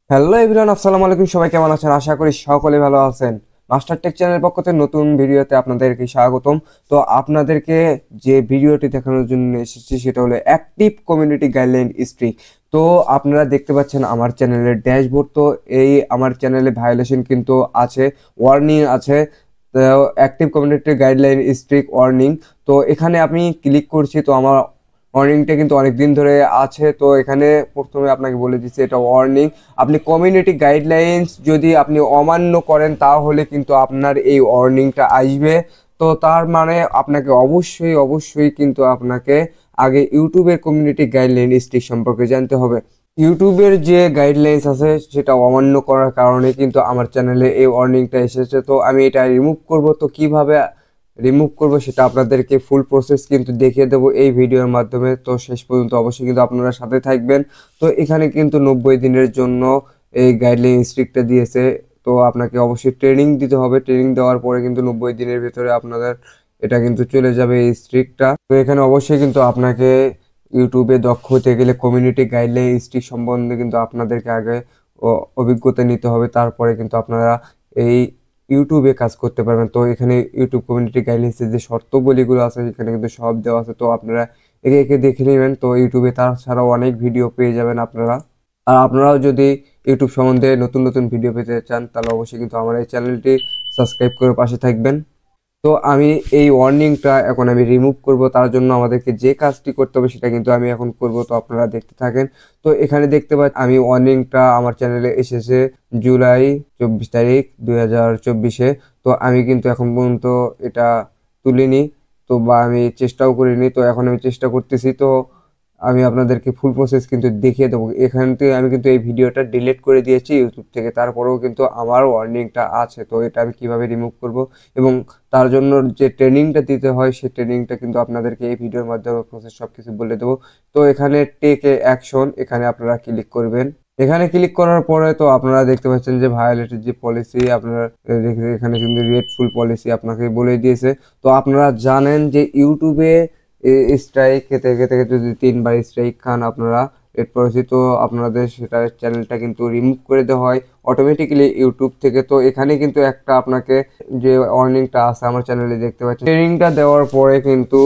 Hello everyone, আসসালামু আলাইকুম। সবাই কেমন আছেন? আশা করি সকলে ভালো আছেন। মাস্টার টেক চ্যানেলের পক্ষ থেকে নতুন ভিডিওতে আপনাদেরকে স্বাগতম। তো আপনাদেরকে যে ভিডিওটি দেখানোর জন্য এসেছি সেটা হলো অ্যাক্টিভ কমিউনিটি গাইডলাইন স্ট্রিক। তো আপনারা দেখতে পাচ্ছেন আমার চ্যানেলের ড্যাশবোর্ড। তো এই আমার চ্যানেলে ভায়োলেশন কিন্তু আছে, ওয়ার্নিং আছে। তো active community guideline strike warning, তো এখানে আমি ক্লিক করছি। তো আমার ওয়ার্নিংটা কিন্তু অনেক দিন ধরে আছে। তো এখানে প্রথমে আপনাকে বলে দিচ্ছি এটা ওয়ার্নিং। আপনি কমিউনিটি গাইডলাইন্স যদি আপনি অমান্য করেন তাহলে কিন্তু আপনার এই ওয়ার্নিংটা আসবে। তো তার মানে আপনাকে অবশ্যই অবশ্যই কিন্তু আপনাকে আগে ইউটিউবের কমিউনিটি গাইডলাইন স্ট্রিক সম্পর্কে জানতে হবে। ইউটিউবের যে গাইডলাইন্স আছে সেটা অমান্য করার কারণে কিন্তু আমার চ্যানেলে এই ওয়ার্নিংটা এসেছে। তো আমি এটা রিমুভ করব। তো কিভাবে রিমুভ করব সেটা আপনাদেরকে ফুল প্রসেস কিন্তু দেখিয়ে দেবো এই ভিডিওর মাধ্যমে। তো শেষ পর্যন্ত অবশ্যই কিন্তু আপনারা সাথে থাকবেন। তো এখানে কিন্তু 90 দিনের জন্য এই গাইডলাইন স্ট্রিক্টটা দিয়েছে। তো আপনাকে অবশ্যই ট্রেনিং দিতে হবে। ট্রেনিং দেওয়ার পরে কিন্তু 90 দিনের ভিতরে আপনাদের এটা কিন্তু চলে যাবে এই স্ট্রিক্টটা। তো এখানে অবশ্যই কিন্তু আপনাকে ইউটিউবে দক্ষ হতে গেলে কমিউনিটি গাইডলাইন স্ট্রিক সম্বন্ধে কিন্তু আপনাদেরকে আগে অভিজ্ঞতা নিতে হবে। তারপরে কিন্তু আপনারা এই ইউটিউবে কাজ করতে পারবেন। তো এখানে ইউটিউব কমিউনিটি গাইডলাইন্সের যে শর্তাবলীগুলো আছে এখানে কিন্তু সব দেওয়া আছে। তো আপনারা একে একে দেখে নেবেন। তো ইউটিউবে তাছাড়াও অনেক ভিডিও পেয়ে যাবেন আপনারা। আর আপনারাও যদি ইউটিউব সম্বন্ধে নতুন নতুন ভিডিও পেতে চান তাহলে অবশ্যই কিন্তু আমার এই চ্যানেলটি সাবস্ক্রাইব করে পাশে থাকবেন। তো আমি এই ওয়ার্নিংটা এখন আমি রিমুভ করব। তার জন্য আমাদেরকে যে কাজটি করতে হবে সেটা কিন্তু আমি এখন করব। তো আপনারা দেখতে থাকেন। তো এখানে দেখতে পাচ্ছেন আমি ওয়ার্নিংটা আমার চ্যানেলে এসেছে জুলাই 24 তারিখ 2024-এ। তো আমি কিন্তু এখন পর্যন্ত এটা তুলিনি, তো বা আমি চেষ্টাও করিনি। তো এখন আমি চেষ্টা করতেছি। তো আমি আপনাদেরকে ফুল প্রসেস কিন্তু দেখিয়ে দেবো। এখান থেকে আমি কিন্তু এই ভিডিওটা ডিলিট করে দিয়েছি ইউটিউব থেকে, তারপরেও কিন্তু আমার ওয়ার্নিংটা আছে। তো এটা আমি কিভাবে রিমুভ করব এবং তার জন্য যে ট্রেনিংটা দিতে হয় সেই ট্রেনিংটা কিন্তু আপনাদেরকে এই ভিডিওর মাধ্যমে প্রসেস সব কিছু বলে দেবো। তো এখানে টেক এ অ্যাকশন, এখানে আপনারা ক্লিক করবেন। এখানে ক্লিক করার পরে তো আপনারা দেখতে পাচ্ছেন যে ভায়োলেটের যে পলিসি আপনারা এখানে কিন্তু রেড ফুল পলিসি আপনাকে বলে দিয়েছে। তো আপনারা জানেন যে ইউটিউবে স্ট্রাইক খেতে খেতে যদি 3বার স্ট্রাইক খান আপনারা রেড পলিসি, তো আপনাদের সেটা চ্যানেলটা কিন্তু রিমুভ করে দেওয়া হয় অটোমেটিক্যালি ইউটিউব থেকে। তো এখানে কিন্তু একটা আপনাকে যে ওয়ার্নিংটা আছে আমার চ্যানেলে দেখতে পাচ্ছেন, ট্রেনিংটা দেওয়ার পরে কিন্তু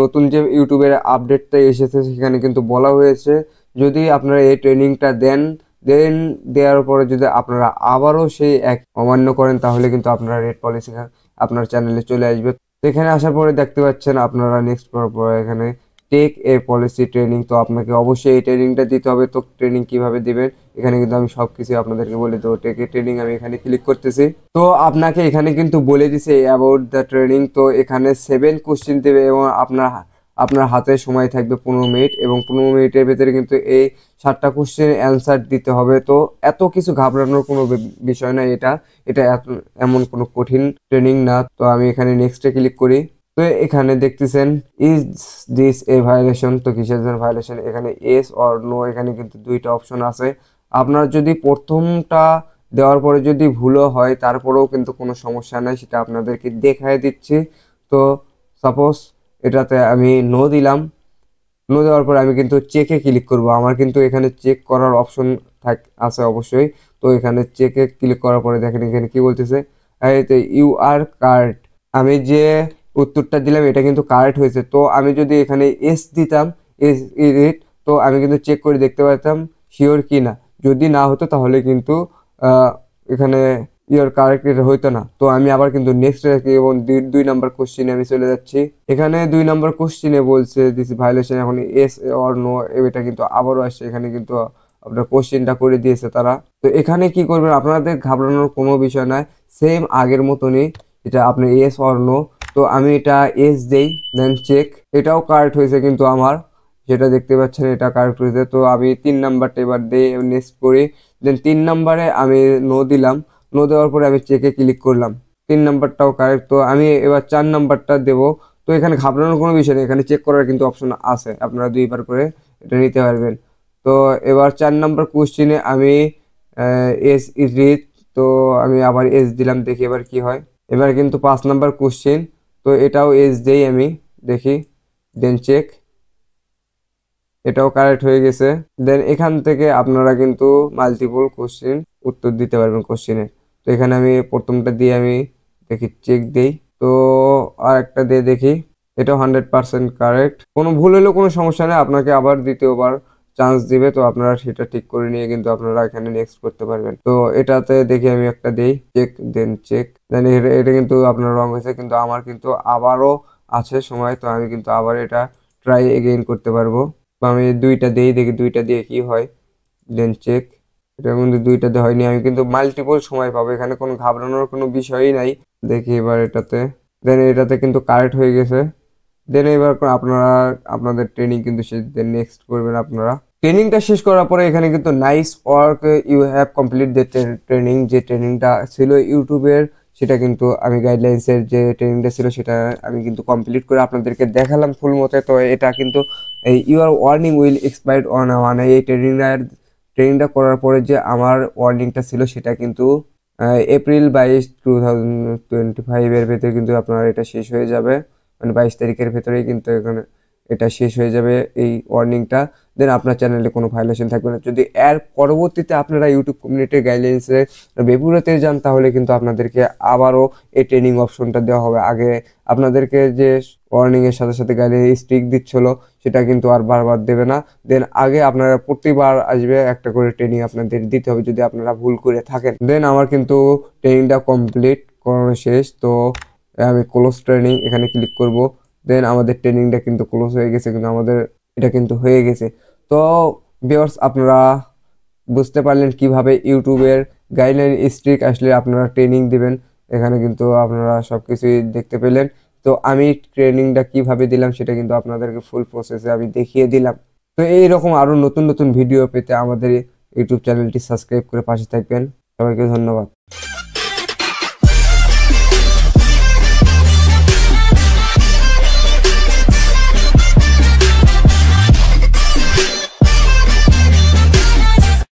নতুন যে ইউটিউবের আপডেটটা এসেছে সেখানে কিন্তু বলা হয়েছে যদি আপনারা এই ট্রেনিংটা দেন দেওয়ার পরে যদি আপনারা আবারও সেই এক অমান্য করেন তাহলে কিন্তু আপনারা রেড পলিসি আপনার চ্যানেলে চলে আসবে। তো এখানে আসার পরে দেখতে পাচ্ছেন আপনারা নেক্সট করার পরে এখানে টেক এ পলিসি ট্রেনিং। তো আপনাকে অবশ্যই এই ট্রেনিংটা দিতে হবে। তো ট্রেনিং কিভাবে দিবেন এখানে কিন্তু আমি সবকিছু আপনাদেরকে বলে দেবো। টেক এ ট্রেনিং আমি এখানে ক্লিক করতেছি। তো আপনাকে এখানে কিন্তু বলে দিছে অ্যাবাউট দ্য ট্রেনিং। তো এখানে 7 কোশ্চেন দেবে এবং আপনার আপনার হাতে সময় থাকবে 15 মিনিট এবং 15 মিনিটের ভেতরে কিন্তু এই 7টা কোশ্চেনের অ্যান্সার দিতে হবে। তো এত কিছু ঘাবড়ানোর কোনো বিষয় না। এটা এটা এমন কোনো কঠিন ট্রেনিং না। তো আমি এখানে নেক্সটে ক্লিক করি। তো এখানে দেখতেছেন ইজ দিস এ ভায়োলেশন। তো কিসের জন্য ভায়োলেশন, এখানে এস অর নো, এখানে কিন্তু দুইটা অপশন আছে। আপনার যদি প্রথমটা দেওয়ার পরে যদি ভুলও হয় তারপরেও কিন্তু কোনো সমস্যা নাই, সেটা আপনাদেরকে দেখায় দিচ্ছি। তো সাপোজ এটাতে আমি নো দিলাম। নো দেওয়ার পরে আমি কিন্তু চেকে ক্লিক করব। আমার কিন্তু এখানে চেক করার অপশন আছে অবশ্যই। তো এখানে চেকে ক্লিক করার পরে দেখেন এখানে কি বলতেছে, ইউ আর কারেক্ট। আমি যে উত্তরটা দিলাম এটা কিন্তু কারেক্ট হয়েছে। তো আমি যদি এখানে এস দিতাম, এস ইট, তো আমি কিন্তু চেক করে দেখতে পারতাম শিওর কি না। যদি না হতো তাহলে কিন্তু এখানে ইউর কারেক্ট এটা হইতো না। তো আমি আবার কিন্তু নেক্সট এবং 2 নম্বর কোশ্চিনে আমি চলে যাচ্ছি। এখানে 2 নম্বর কোশ্চিনে বলছে দিস ভায়োলেশন, এখন এস অর নো এটা কিন্তু আবারও আসছে। এখানে কিন্তু আপনার কোশ্চিনটা করে দিয়েছে তারা। তো এখানে কি করবেন, আপনাদের ঘাবড়ানোর কোনো বিষয় নাই, সেম আগের মতনই। এটা আপনি এস অর নো। তো আমি এটা এস দেই, দেন চেক। এটাও কারেক্ট হয়েছে কিন্তু আমার, যেটা দেখতে পাচ্ছেন এটা কারেক্ট হয়েছে। তো আমি 3 নাম্বারটা এবার দিয়ে নেক্সট করি। দেন 3 নম্বরে আমি নো দিলাম। নো দেওয়ার পরে আমি চেকে ক্লিক করলাম, 3 নাম্বারটাও কারেক্ট। তো আমি এবার 4 নাম্বারটা দেবো। তো এখানে ঘাবড়ানোর কোনো বিষয় নেই, এখানে চেক করার কিন্তু অপশন আছে, আপনারা 2বার করে এটা নিতে পারবেন। তো এবার 4 নম্বর কোশ্চিনে আমি এস ইজ রিচ। তো আমি আবার এস দিলাম, দেখি এবার কি হয়। এবার কিন্তু 5 নম্বর কোশ্চিন, তো এটাও এস দেই আমি, দেখি, দেন চেক। এটাও কারেক্ট হয়ে গেছে। দেন এখান থেকে আপনারা কিন্তু মাল্টিপল কোশ্চেন উত্তর দিতে পারবেন কোশ্চেনের। তো এখানে আমি প্রথমটা দিয়ে আমি দেখি চেক দেই, তো আর একটা দিয়ে দেখি, এটাও 100% কারেক্ট। কোনো ভুল হলেও কোনো সমস্যা নেই, আপনাকে আবার দ্বিতীয়বার চান্স দিবে, তো আপনারা সেটা ঠিক করে নিয়ে কিন্তু আপনারা এখানে নেক্সট করতে পারবেন। তো এটাতে দেখি আমি একটা দেই চেক, দেন চেক, দেন এটা কিন্তু আপনার রং হয়েছে, কিন্তু আমার কিন্তু আবারও আছে সময়, তো আমি কিন্তু আবার এটা ট্রাই এগেইন করতে পারবো। তো আমি দুইটা দেই, দেখি দুইটা দিয়ে কি হয়, দেন চেক, এটা কিন্তু দুইটাতে হয়নি, আমি কিন্তু মাল্টিপল সময় পাবো, এখানে কোনো ঘাবড়ানোর কোনো বিষয়ই নাই। দেখি এবার এটাতে, দেন এটাতে কিন্তু কারেক্ট হয়ে গেছে। দেন এবার আপনারা আপনাদের ট্রেনিং কিন্তু নেক্সট করবেন। আপনারা ট্রেনিংটা শেষ করার পরে এখানে কিন্তু nice work, you have complete the training, যে ট্রেনিংটা ছিল ইউটিউবের, সেটা কিন্তু আমি গাইডলাইন্সের যে ট্রেনিংটা ছিল সেটা আমি কিন্তু কমপ্লিট করে আপনাদেরকে দেখালাম ফুল মতে। তো এটা কিন্তু your warning will expired on, মানে এই ট্রেনিংটা করার পরে যে আমার ওয়ার্নিংটা ছিল সেটা কিন্তু এপ্রিল 22, 2025 ভেতরে কিন্তু আপনার এটা শেষ হয়ে যাবে, মানে 22 তারিখের ভেতরেই কিন্তু এখানে এটা শেষ হয়ে যাবে এই ওয়ার্নিংটা। দেন আপনার চ্যানেলে কোনো ভাইলেশন থাকবে না। যদি এর পরবর্তীতে আপনারা ইউটিউব কমিউনিটির গাইডলাইন্সে বিপরীতে যান তাহলে কিন্তু আপনাদেরকে আবারও এই ট্রেনিং অপশনটা দেওয়া হবে। আগে আপনাদেরকে যে ওয়ার্নিং এর সাথে সাথে গাইডলাইন স্ট্রিক দিচ্ছিল সেটা কিন্তু আর বারবার দেবে না। দেন আগে আপনারা প্রতিবার আসবে একটা করে ট্রেনিং আপনাদের দিতে হবে যদি আপনারা ভুল করে থাকেন। দেন আমার কিন্তু ট্রেনিংটা কমপ্লিট করানো শেষ, তো আমি ক্লোজ ট্রেনিং এখানে ক্লিক করব। দেন আমাদের ট্রেনিংটা কিন্তু ক্লোজ হয়ে গেছে, কিন্তু আমাদের এটা কিন্তু হয়ে গেছে। তো ভিউয়ার্স, আপনারা বুঝতে পারলেন কিভাবে ইউটিউবের গাইডলাইন স্ট্রিক আসলে আপনারা ট্রেনিং দিবেন। এখানে কিন্তু আপনারা সবকিছুই দেখতে পেলেন। তো আমি ট্রেনিংটা কিভাবে দিলাম সেটা কিন্তু আপনাদেরকে ফুল প্রসেসে আমি দেখিয়ে দিলাম। তো এইরকম আরো নতুন নতুন ভিডিও পেতে আমাদের ইউটিউব চ্যানেলটি সাবস্ক্রাইব করে পাশে থাকবেন। সবাইকে ধন্যবাদ।